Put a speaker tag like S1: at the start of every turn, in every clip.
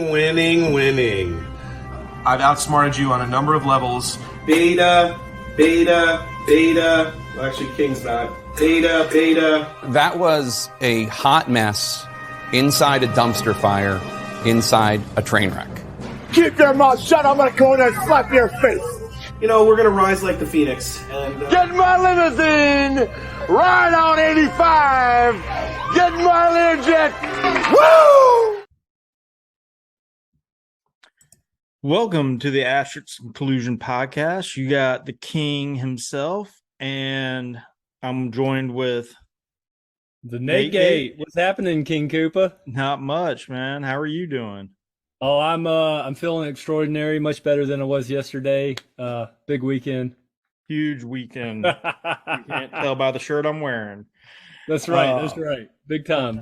S1: Winning. I've outsmarted you on a number of levels. Beta. Well, actually, King's not. Beta.
S2: That was a hot mess inside a dumpster fire, inside a train wreck.
S3: Keep your mouth shut. I'm going to go in there and slap your face.
S1: You know, we're going to rise like the Phoenix. And
S3: Get in my limousine. Ride on 85. Get in my Learjet. Woo!
S4: Welcome to the Asterisk Conclusion Podcast. You got the King himself, and I'm joined with
S5: the Nate Gate. What's happening, King Cooper?
S4: Not much, man. How are you doing?
S5: Oh, I'm feeling extraordinary, much better than I was yesterday. Big weekend.
S4: Huge weekend. You can't tell by the shirt I'm wearing.
S5: That's right. That's right. Big time.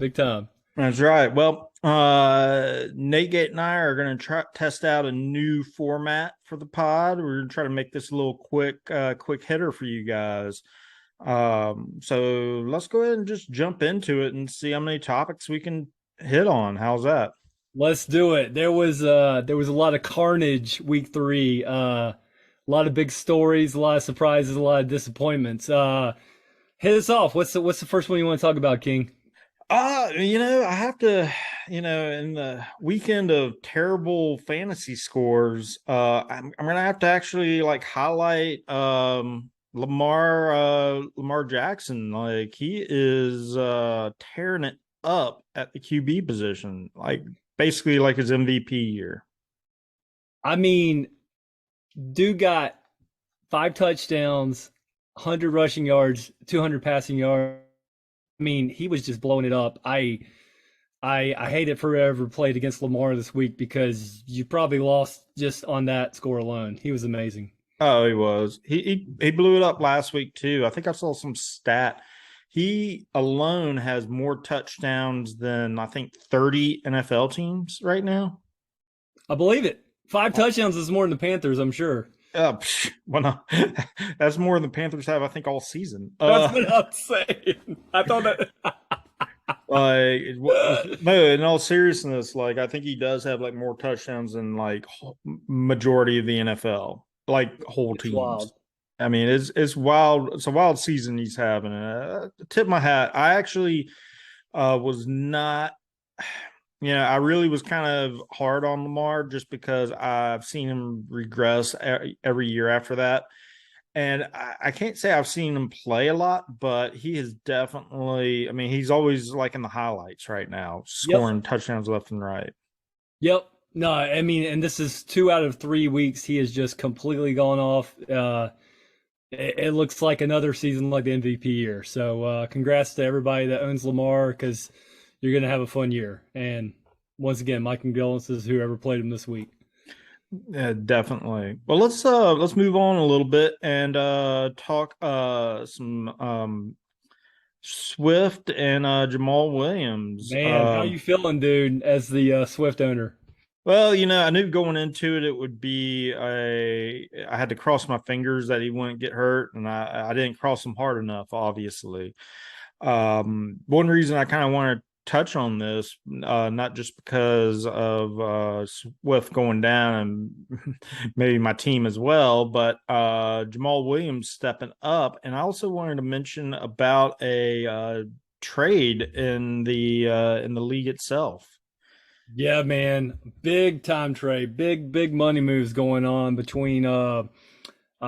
S4: That's right. Well, Nate Gate and I are going to test out a new format for the pod. We're going to try to make this a little quick hitter for you guys. So let's go ahead and just jump into it and see how many topics we can hit on. How's that?
S5: Let's do it. There was a lot of carnage week 3. A lot of big stories, a lot of surprises, a lot of disappointments. Hit us off. What's the first one you want to talk about, King?
S4: I have to, in the weekend of terrible fantasy scores, I'm going to have to actually highlight Lamar Jackson. Like, he is tearing it up at the QB position, basically like his MVP year.
S5: I mean, dude got 5 touchdowns, 100 rushing yards, 200 passing yards. I mean, he was just blowing it up. I hate it for whoever played against Lamar this week because you probably lost just on that score alone. He was amazing.
S4: Oh, he was. He blew it up last week too. I think I saw some stat. He alone has more touchdowns than I think 30 NFL teams right now.
S5: I believe it. 5 touchdowns is more than the Panthers, I'm sure.
S4: Well, no, that's more than the Panthers have, I think, all season.
S5: That's what I'm saying. I thought that.
S4: No, in all seriousness, I think he does have more touchdowns than majority of the NFL, whole teams.
S5: Wild.
S4: I mean, it's wild. It's a wild season he's having. Tip my hat. I actually was not. I really was kind of hard on Lamar just because I've seen him regress every year after that. And I can't say I've seen him play a lot, but he is definitely, he's always in the highlights right now, scoring touchdowns left and right.
S5: Yep. No, and this is 2 out of 3 weeks. He has just completely gone off. It looks like another season like the MVP year. So congrats to everybody that owns Lamar because you're going to have a fun year. And once again, my condolences to whoever played him this week.
S4: Yeah, definitely. Well, let's move on a little bit and talk some Swift and Jamal Williams.
S5: Man, how you feeling, dude, as the Swift owner?
S4: Well, I knew going into it would be I had to cross my fingers that he wouldn't get hurt, and I didn't cross them hard enough, obviously. One reason I kind of want to touch on this, not just because of Swift going down and maybe my team as well, but Jamal Williams stepping up. And I also wanted to mention about a trade in the league itself.
S5: Yeah, man, big time trade, big money moves going on between I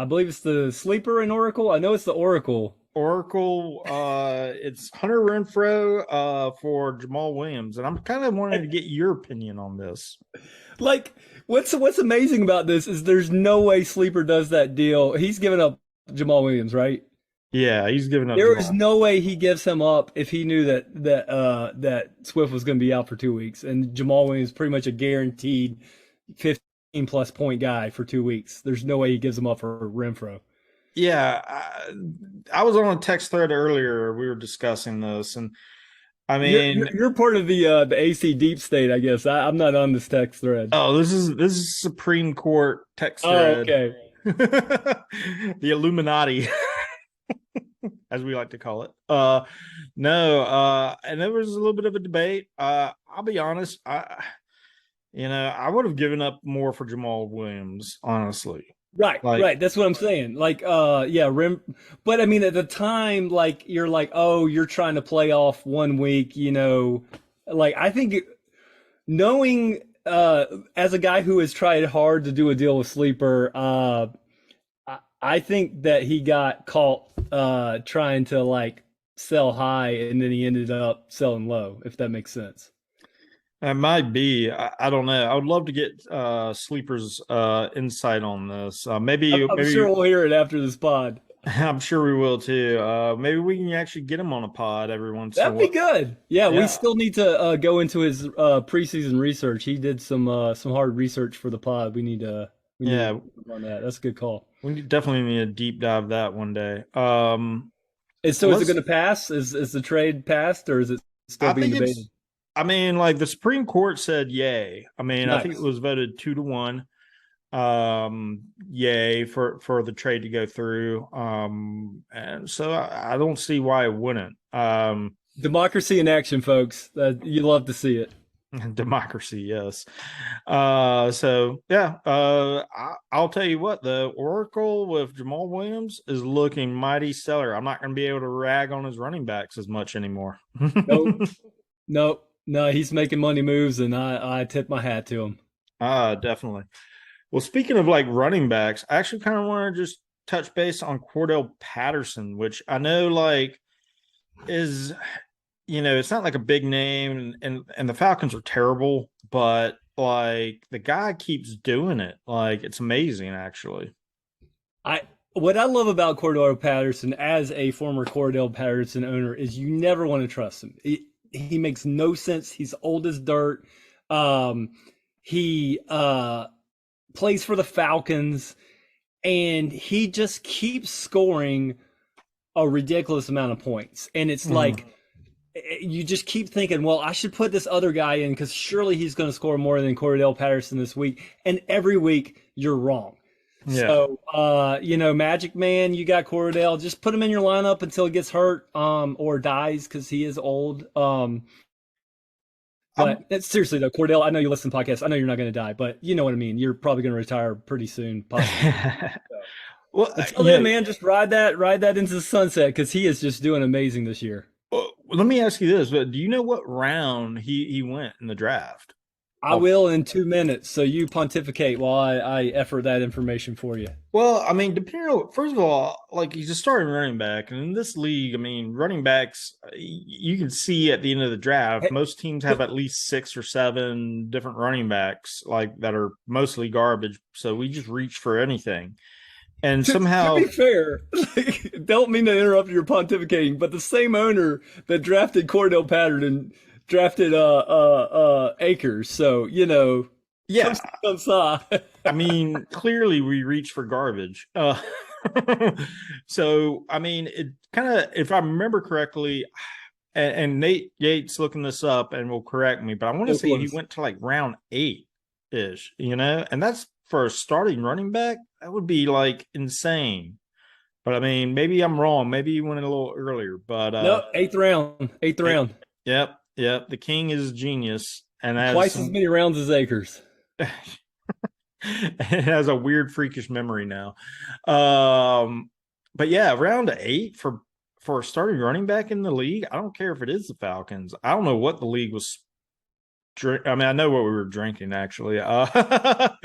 S5: believe it's the Sleeper and Oracle. I know it's the Oracle.
S4: It's Hunter Renfrow for Jamal Williams, and I'm kind of wanting to get your opinion on this.
S5: What's amazing about this is there's no way Sleeper does that deal. He's giving up Jamal Williams, right?
S4: Yeah, he's giving up.
S5: There is no way he gives him up if he knew that Swift was going to be out for 2 weeks, and Jamal Williams is pretty much a guaranteed 15-plus point guy for 2 weeks. There's no way he gives him up for Renfrow.
S4: Yeah, I was on a text thread earlier. We were discussing this, and
S5: you're part of the AC Deep State, I guess. I'm not on this text thread.
S4: Oh, this is Supreme Court text thread.
S5: Oh, okay.
S4: The Illuminati, as we like to call it. And there was a little bit of a debate. I'll be honest. I would have given up more for Jamal Williams, honestly.
S5: Right,
S4: Like,
S5: right. That's what I'm saying. Like, yeah, but I mean, at the time, like, you're like, oh, you're trying to play off 1 week, like, I think knowing, as a guy who has tried hard to do a deal with Sleeper, I think that he got caught, trying to like sell high and then he ended up selling low, if that makes sense.
S4: that might be. I don't know. I would love to get Sleeper's insight on this. Maybe
S5: I'm sure we'll hear it after this pod.
S4: I'm sure we will too. Maybe we can actually get him on a pod every once in a
S5: That'd
S4: while.
S5: be good. Yeah,
S4: Yeah.
S5: we still need to go into his preseason research. He did some hard research for the pod. We need to
S4: Yeah.
S5: on that. That's a good call.
S4: We definitely need to deep dive that one day.
S5: Is it going to pass? Is the trade passed, or is it still
S4: I
S5: being
S4: think
S5: debated?
S4: I mean, like the Supreme Court said yay. I mean, I think
S5: Nice.
S4: it was voted 2-1. Yay for the trade to go through. And so I don't see why it wouldn't.
S5: Democracy in action, folks. You love to see it.
S4: Democracy, yes. So yeah, I'll tell you what, the Oracle with Jamal Williams is looking mighty stellar. I'm not going to be able to rag on his running backs as much anymore.
S5: Nope. No, he's making money moves, and I tip my hat to him.
S4: Definitely. Well, speaking of like running backs, I actually kind of want to just touch base on Cordell Patterson, which I know like is, it's not like a big name and the Falcons are terrible, but like the guy keeps doing it. Like it's amazing actually.
S5: What I love about Cordell Patterson as a former Cordell Patterson owner is you never want to trust him. He makes no sense. He's old as dirt. He plays for the Falcons, and he just keeps scoring a ridiculous amount of points. And it's like you just keep thinking, well, I should put this other guy in because surely he's going to score more than Cordell Patterson this week. And every week you're wrong. Yeah. So, Magic Man, you got Cordell. Just put him in your lineup until he gets hurt or dies because he is old. But seriously, though, Cordell, I know you listen to podcasts. I know you're not going to die, but you know what I mean. You're probably going to retire pretty soon, possibly. Well, tell him, man, just ride that into the sunset because he is just doing amazing this year.
S4: Well, let me ask you this: but do you know what round he went in the draft?
S5: I will in 2 minutes. So you pontificate while I effort that information for you.
S4: Well, I mean, depending on, first of all, like he's a starting running back, and in this league, I mean, running backs, you can see at the end of the draft, most teams have at least 6 or 7 different running backs, like that are mostly garbage. So we just reach for anything. And somehow,
S5: to be fair, don't mean to interrupt your pontificating, but the same owner that drafted Cordell Patterson drafted Akers, so
S4: yeah.
S5: I
S4: mean, clearly we reach for garbage. So I mean, it kind of, if I remember correctly, and Nate Yates looking this up and will correct me, but I want to say he went to like round 8-ish, and that's for a starting running back. That would be like insane. But I mean, maybe I'm wrong. Maybe he went a little earlier. But
S5: no, eighth round.
S4: Yep. The king is a genius, and
S5: twice as many rounds as Akers.
S4: It has a weird, freakish memory now. But yeah, round 8 for a starting running back in the league. I don't care if it is the Falcons. I don't know what the league was. I mean, I know what we were drinking actually, but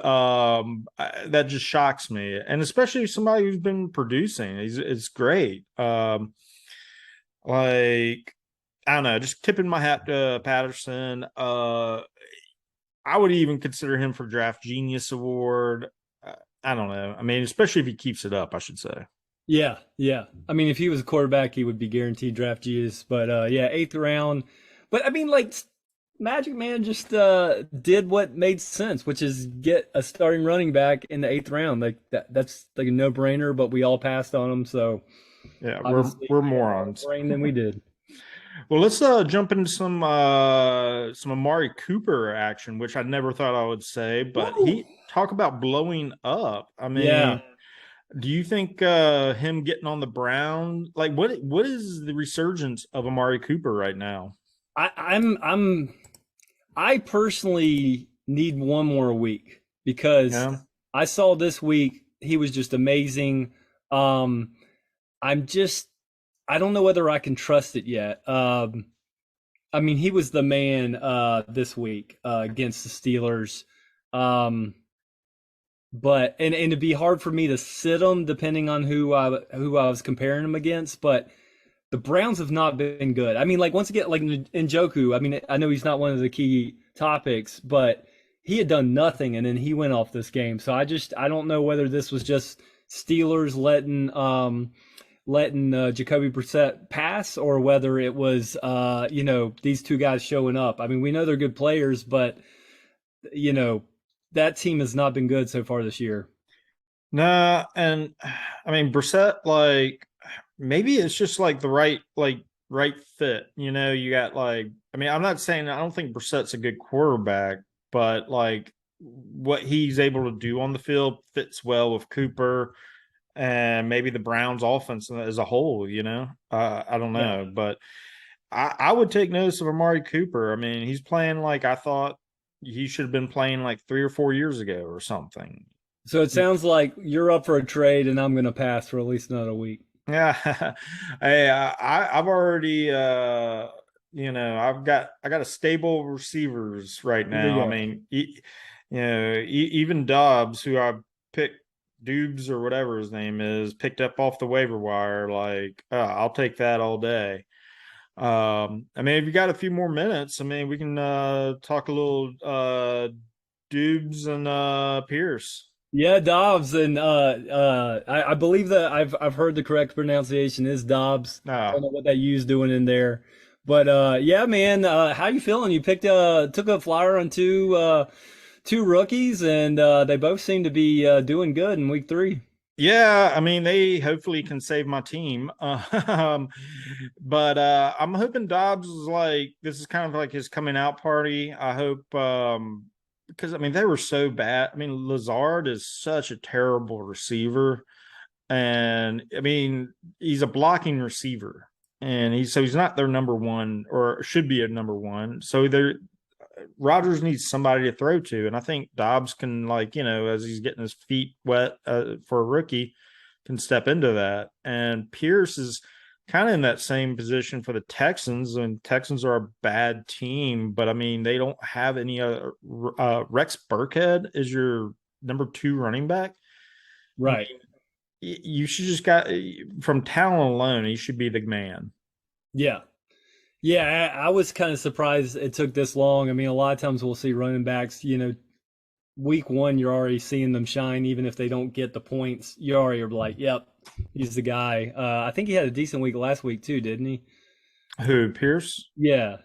S4: that just shocks me, and especially somebody who's been producing. It's great. Like, I don't know, just tipping my hat to Patterson. I would even consider him for Draft Genius Award. I don't know. I mean, especially if he keeps it up, I should say.
S5: Yeah. I mean, if he was a quarterback, he would be guaranteed Draft Genius. But 8th round. But I mean, like, Magic Man just did what made sense, which is get a starting running back in the 8th round. Like that's like a no-brainer, but we all passed on him. So
S4: yeah, we're morons.
S5: Brain than we did.
S4: Well, let's jump into some Amari Cooper action, which I never thought I would say, but he talk about blowing up. I mean, do you think him getting on the Brown, like what is the resurgence of Amari Cooper right now?
S5: I personally need one more week because
S4: Yeah.
S5: I saw this week he was just amazing. I'm just I don't know whether I can trust it yet. I mean, he was the man this week against the Steelers. But it'd be hard for me to sit him depending on who I was comparing him against. But the Browns have not been good. I mean, like once again, like Njoku. I mean, I know he's not one of the key topics, but he had done nothing, and then he went off this game. So I don't know whether this was just Steelers letting Jacoby Brissett pass, or whether it was these two guys showing up. I mean, we know they're good players, but that team has not been good so far this year.
S4: Nah, and I mean Brissett, like maybe it's just like the right fit. You got like, I mean, I'm not saying I don't think Brissett's a good quarterback, but like what he's able to do on the field fits well with Cooper and maybe the Browns offense as a whole, I don't know,
S5: Yeah.
S4: but I would take notice of Amari Cooper. I mean, he's playing like I thought he should have been playing like 3 or 4 years ago or something.
S5: So it sounds like you're up for a trade, and I'm going to pass for at least another week.
S4: Yeah. Hey, I've already I got a stable of receivers right now. I mean, even Dobbs, who I picked, Doobs or whatever his name is, picked up off the waiver wire. Like, I'll take that all day. I mean, if you got a few more minutes, I mean, we can talk a little Doobs and Pierce.
S5: Yeah, Dobbs, and I believe that I've heard the correct pronunciation is Dobbs. I don't know what that U's doing in there, but yeah, man, how you feeling? You took a flyer on two rookies, and they both seem to be doing good in week 3.
S4: Yeah, I mean, they hopefully can save my team. But I'm hoping Dobbs is like, this is kind of like his coming out party. I hope, because I mean, they were so bad. I mean, Lazard is such a terrible receiver. And I mean, he's a blocking receiver. And he's not their number one, or should be a number one. So Rodgers needs somebody to throw to, and I think Dobbs can, like, as he's getting his feet wet for a rookie, can step into that. And Pierce is kind of in that same position for the Texans, and Texans are a bad team, but I mean, they don't have any other. Rex Burkhead is your number 2 running back,
S5: right?
S4: I mean, you should just got, from talent alone, he should be the man.
S5: Yeah. Yeah, I was kind of surprised it took this long. I mean, a lot of times we'll see running backs, week 1, you're already seeing them shine, even if they don't get the points. You already are like, yep, he's the guy. I think he had a decent week last week too, didn't he?
S4: Who, Pierce?
S5: Yeah.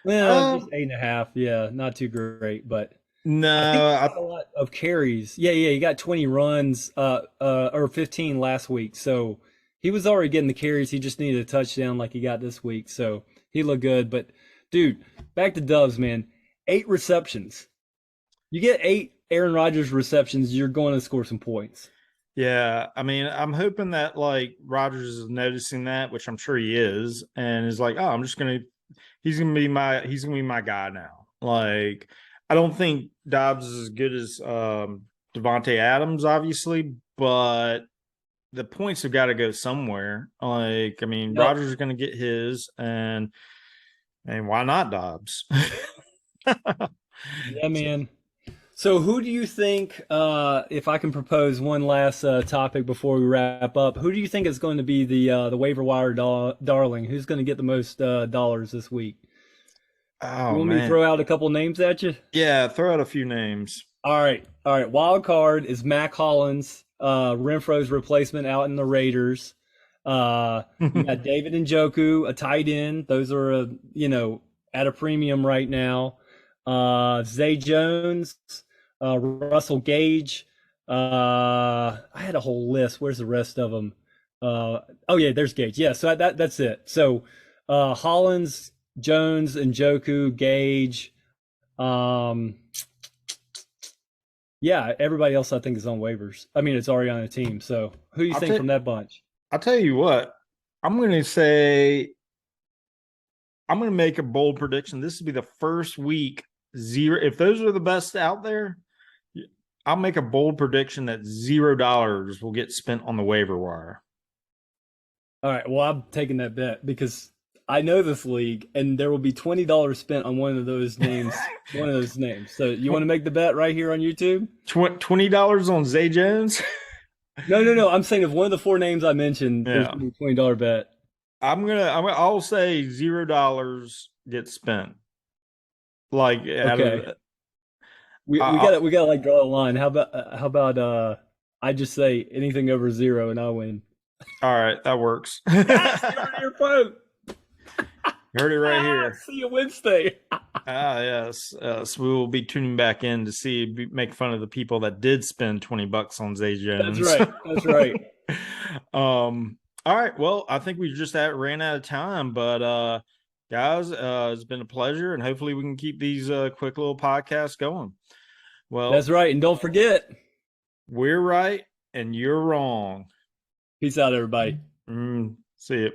S5: Well, just 8.5. Yeah, not too great, but
S4: no,
S5: I think he got a lot of carries. Yeah, he got 20 runs, or 15 last week. So he was already getting the carries. He just needed a touchdown like he got this week. So he looked good. But, dude, back to Doves, man. 8 receptions. You get 8 Aaron Rodgers receptions, you're going to score some points.
S4: Yeah, I mean, I'm hoping that like Rodgers is noticing that, which I'm sure he is, and is like, oh, he's gonna be my guy now. Like, I don't think Dobbs is as good as Devontae Adams, obviously, but the points have got to go somewhere. Like, I mean,
S5: Yep.
S4: Rodgers is going to get his, and why not Dobbs?
S5: Yeah, man. So who do you think, if I can propose one last topic before we wrap up, who do you think is going to be the waiver wire darling? Who's going to get the most dollars this week?
S4: Oh,
S5: you want me to throw out a couple names at you?
S4: Yeah, throw out a few names.
S5: All right. Wild card is Mac Hollins, Renfro's replacement out in the Raiders. You got David Njoku, a tight end. Those are at a premium right now. Zay Jones, Russell Gage. I had a whole list. Where's the rest of them? There's Gage. Yeah, so that's it. So Hollins, Jones, Njoku, Gage. Yeah, everybody else I think is on waivers. I mean, it's already on a team. So who do you think from that bunch?
S4: I'll tell you what. I'm going to make a bold prediction. This will be the first week zero. If those are the best out there, I'll make a bold prediction that $0 will get spent on the waiver wire.
S5: All right. Well, I'm taking that bet because I know this league, and there will be $20 spent on one of those names. So you want to make the bet right here on YouTube?
S4: $20 on Zay Jones?
S5: No. I'm saying if one of the 4 names I mentioned, there's going to be a $20 bet.
S4: I'll say $0 gets spent. Like,
S5: okay. We gotta like draw a line. How about I just say anything over 0 and I win.
S4: All right, that works.
S5: Your phone.
S4: Heard it right here.
S5: See you Wednesday.
S4: Yes. So we will be tuning back in to make fun of the people that did spend $20 on Zay Jones.
S5: That's right.
S4: All right. Well, I think we just ran out of time, but guys, it's been a pleasure, and hopefully we can keep these quick little podcasts going. Well,
S5: that's right, and don't forget,
S4: we're right and you're wrong.
S5: Peace out, everybody.
S4: See you.